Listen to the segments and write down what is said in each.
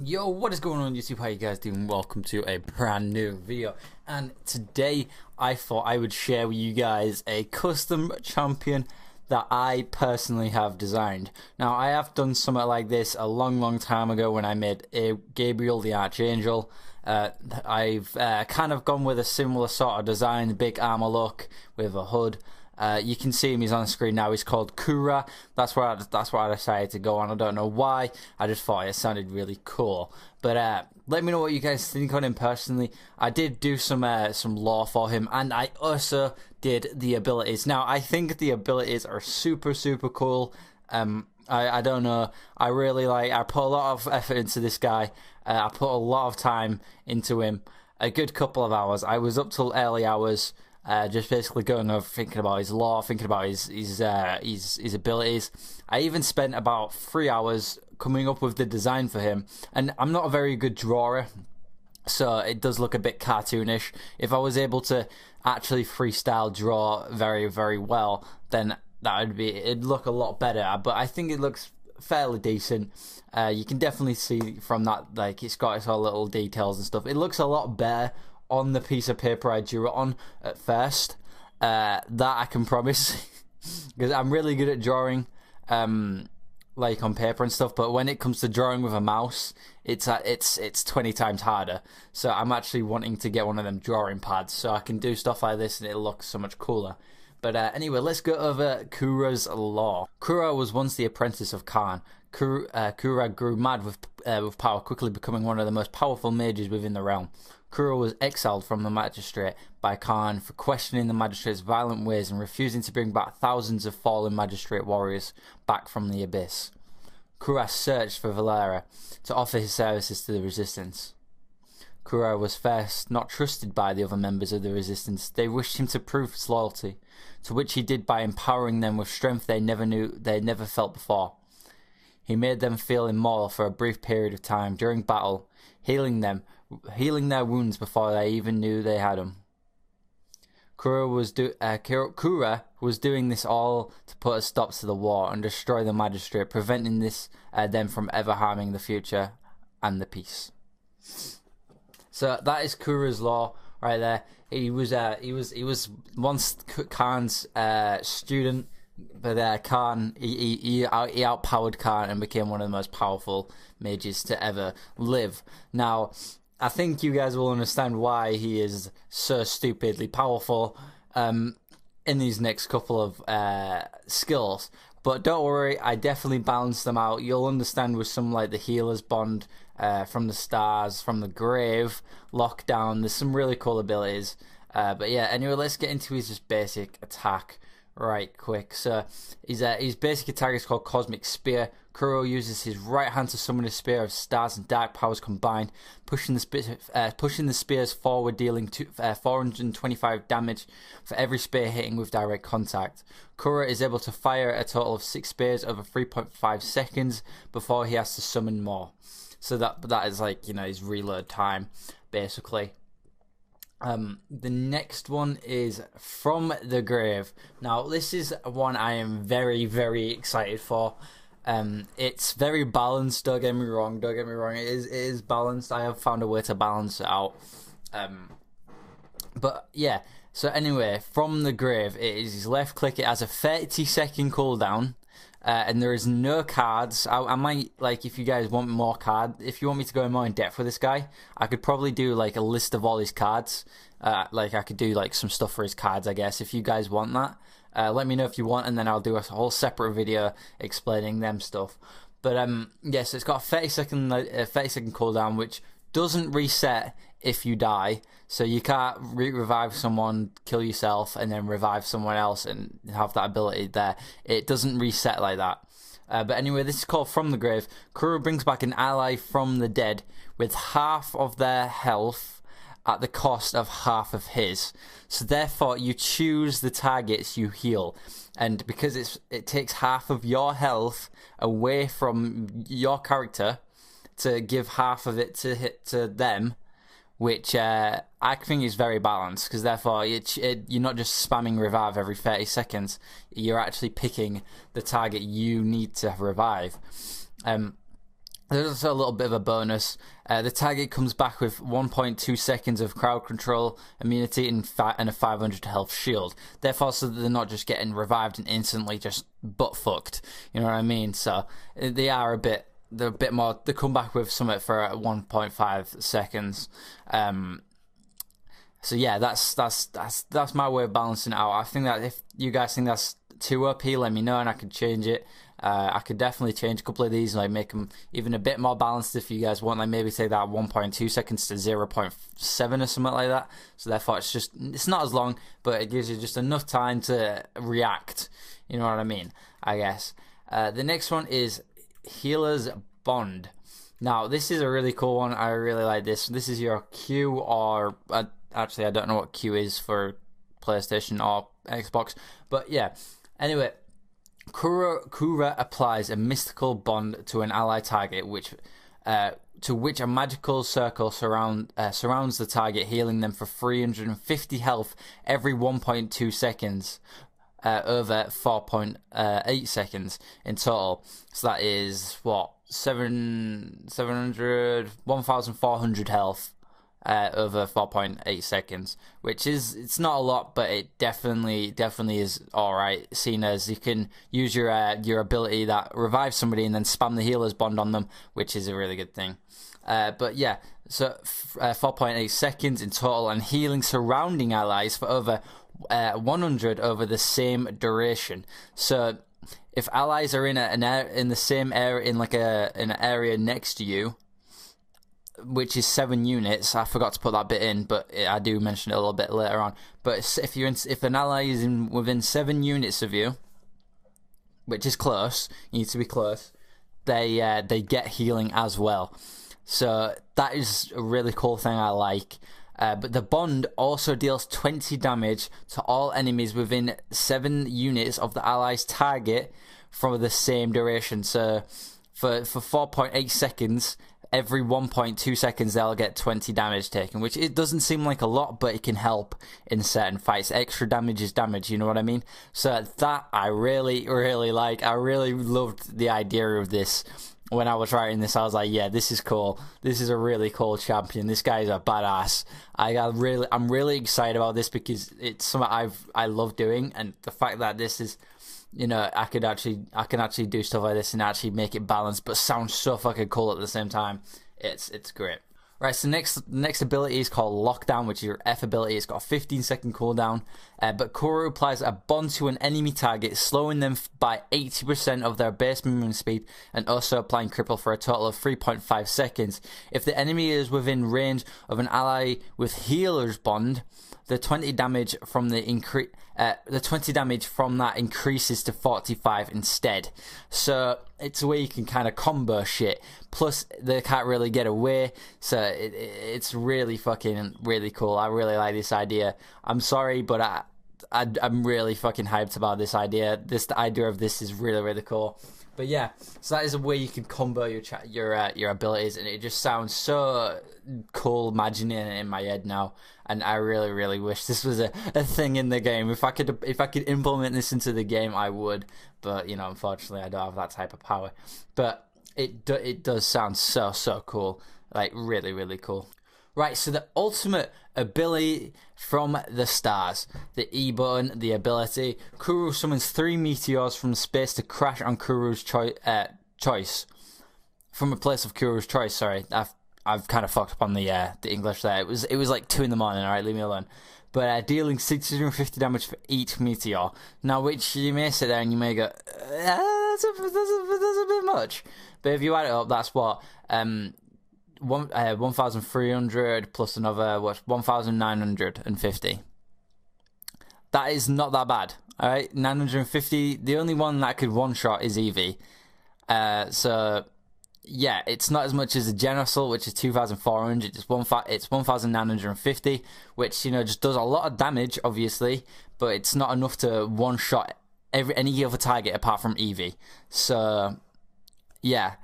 Yo, what is going on YouTube? How you guys doing? Welcome to a brand new video, and today I thought I would share with you guys a custom champion that I personally have designed. Now, I have done something like this a long time ago when I made a Gabriel the Archangel. I've kind of gone with a similar sort of design, big armor look with a hood. You can see him, he's on screen now. He's called Kura. That's what I decided to go on. I don't know why. I just thought it sounded really cool. But let me know what you guys think on him personally. I did do some lore for him, and I also did the abilities. Now, I think the abilities are super cool. I don't know. I put a lot of effort into this guy. I put a lot of time into him. A good couple of hours. I was up till early hours. Just basically going over, thinking about his lore, thinking about his abilities. I even spent about 3 hours coming up with the design for him, and I'm not a very good drawer, so it does look a bit cartoonish. If I was able to actually freestyle draw very well, then it'd look a lot better. But I think it looks fairly decent. You can definitely see from that, like, it's got its all little details and stuff. It looks a lot better on the piece of paper I drew it on at first. That I can promise, because I'm really good at drawing, like on paper and stuff. But when it comes to drawing with a mouse, it's 20 times harder. So I'm actually wanting to get one of them drawing pads so I can do stuff like this and it looks so much cooler. But anyway, let's go over Kura's lore. Kura was once the apprentice of Khan. Kura grew mad with power, quickly becoming one of the most powerful mages within the realm. Kura was exiled from the magistrate by Khan for questioning the magistrate's violent ways and refusing to bring back thousands of fallen magistrate warriors back from the abyss. Kura searched for Valera to offer his services to the resistance. Kura was first not trusted by the other members of the resistance. They wished him to prove his loyalty, to which he did by empowering them with strength they never felt before. He made them feel immortal for a brief period of time during battle, healing their wounds before they even knew they had them. Kura was doing this all to put a stop to the war and destroy the magistrate, preventing them from ever harming the future and the peace. So that is Kura's lore right there. He was once Khan's student, but Khan he outpowered Khan and became one of the most powerful mages to ever live. Now, I think you guys will understand why he is so stupidly powerful in these next couple of skills. But don't worry, I definitely balanced them out. You'll understand with some like the healer's bond, from the stars, from the grave, lockdown. There's some really cool abilities. But yeah, anyway, let's get into his just basic attack right quick. So his basic attack is called Cosmic Spear. Kura uses his right hand to summon a spear of stars and dark powers combined, pushing the spears forward, dealing 425 damage for every spear hitting with direct contact. Kura is able to fire a total of 6 spears over 3.5 seconds before he has to summon more. So that is, like, you know, his reload time, basically. The next one is From the Grave. Now, this is one I am very excited for. It's very balanced, don't get me wrong, it is balanced. I have found a way to balance it out. But yeah, so anyway, From the Grave, it is his left click. It has a 30-second cooldown. And there is no cards. I might, like, if you guys want more if you want me to go more in depth with this guy, I could probably do like a list of all his cards. Like, I could do like some stuff for his cards, I guess, if you guys want that. Let me know if you want, and then I'll do a whole separate video explaining them stuff. But yes, it's got a 30-second cooldown, which doesn't reset if you die. So you can't revive someone, kill yourself, and then revive someone else and have that ability there. It doesn't reset like that. But anyway, this is called From the Grave. Kura brings back an ally from the dead with half of their health at the cost of half of his. So therefore, you choose the targets you heal. And because it takes half of your health away from your character to give half of it to them, which I think is very balanced, because therefore you're not just spamming revive every 30 seconds, you're actually picking the target you need to revive. There's also a little bit of a bonus. The target comes back with 1.2 seconds of crowd control immunity and a 500 health shield. Therefore, so they're not just getting revived and instantly just butt fucked. You know what I mean? So they are a bit. They're a bit more. They come back with something for 1.5 seconds. So yeah, that's my way of balancing it out. I think that if you guys think that's too OP, let me know and I could change it. I could definitely change a couple of these and like make them even a bit more balanced if you guys want. Like maybe take that 1.2 seconds to 0.7 or something like that. So therefore it's not as long, but it gives you just enough time to react. You know what I mean? I guess. The next one is Healer's Bond. Now this is a really cool one. I really like this. This is your Q or actually I don't know what Q is for PlayStation or Xbox, but yeah. Anyway. Kura applies a mystical bond to an ally target, to which a magical circle surrounds the target, healing them for 350 health every 1.2 seconds, over 4.8 seconds in total. So that is what 1,400 health. Over 4.8 seconds, which it's not a lot, but it definitely is alright, seeing as you can use your ability that revives somebody and then spam the healer's bond on them, which is a really good thing. But yeah, so 4.8 seconds in total, and healing surrounding allies for over 100 over the same duration. So if allies are in the same area, in an area next to you, which is 7 units. I forgot to put that bit in, but I do mention it a little bit later on. But if an ally is within 7 units of you, which is close, you need to be close, they get healing as well. So that is a really cool thing I like. But the bond also deals 20 damage to all enemies within 7 units of the ally's target for the same duration. So for 4.8 seconds, every 1.2 seconds they'll get 20 damage taken, which it doesn't seem like a lot, but it can help in certain fights. Extra damage is damage, you know what I mean? So that I really, really like. I really loved the idea of this. When I was writing this, I was like, yeah, this is cool. This is a really cool champion. This guy's a badass. I'm really excited about this because it's something I love doing, and the fact that this is, you know, I can actually do stuff like this and actually make it balanced, but sound so fucking cool at the same time. It's great. Right, so next ability is called Lockdown, which is your F ability. It's got a 15-second cooldown, but Kura applies a bond to an enemy target, slowing them by 80% of their base movement speed, and also applying cripple for a total of 3.5 seconds. If the enemy is within range of an ally with Healer's Bond, the 20 damage from that increases to 45 instead. So it's a way you can kind of combo shit. Plus, they can't really get away. So it's really fucking really cool. I really like this idea. I'm sorry, but I'm really fucking hyped about this idea. The idea of this is really, really cool. But yeah, so that is a way you can combo your abilities, and it just sounds so cool imagining it in my head now. And I really, really wish this was a thing in the game. If I could implement this into the game, I would. But you know, unfortunately, I don't have that type of power. But it does sound so cool, like really, really cool. Right, so the ultimate ability from the stars, the E button, the ability. Kuru summons 3 meteors from space to crash on Kuru's choice. From a place of Kuru's choice. Sorry, I've kind of fucked up on the English there. It was like 2 in the morning. All right, leave me alone. But dealing 650 damage for each meteor. Now, which you may sit there and you may go, that's a bit much. But if you add it up, that's what 1,300 plus another 1,950. That is not that bad. All right, 950. The only one that could one shot is Eevee. So yeah, it's not as much as the Genosil, which is 2,400. It's 1,950, which, you know, just does a lot of damage, obviously, but it's not enough to one shot any other target apart from Eevee. So yeah,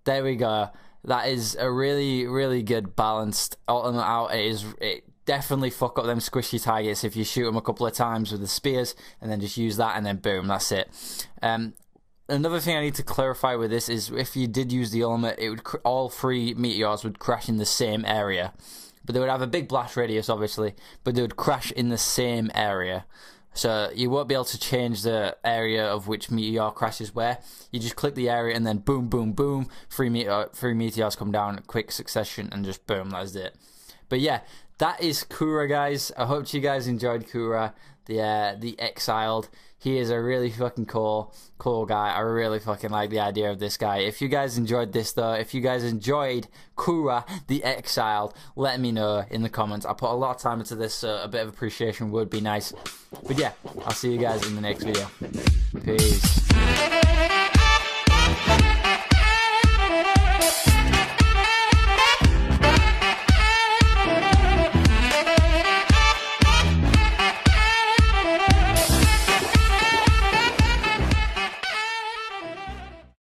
there we go. That is a really, really good balanced ultimate out. It definitely fuck up them squishy targets if you shoot them a couple of times with the spears and then just use that and then boom, that's it. another thing I need to clarify with this is if you did use the ultimate, it would all 3 meteors would crash in the same area. But they would have a big blast radius, obviously, but they would crash in the same area. So you won't be able to change the area of which meteor crashes where. You just click the area and then boom, boom, boom, 3 meteors come down in quick succession and just boom, that's it. But yeah, that is Kura, guys. I hope you guys enjoyed Kura, the Exiled. He is a really fucking cool guy. I really fucking like the idea of this guy. If you guys enjoyed this though, if you guys enjoyed Kura the Exiled, let me know in the comments. I put a lot of time into this, so a bit of appreciation would be nice. But yeah, I'll see you guys in the next video. Peace.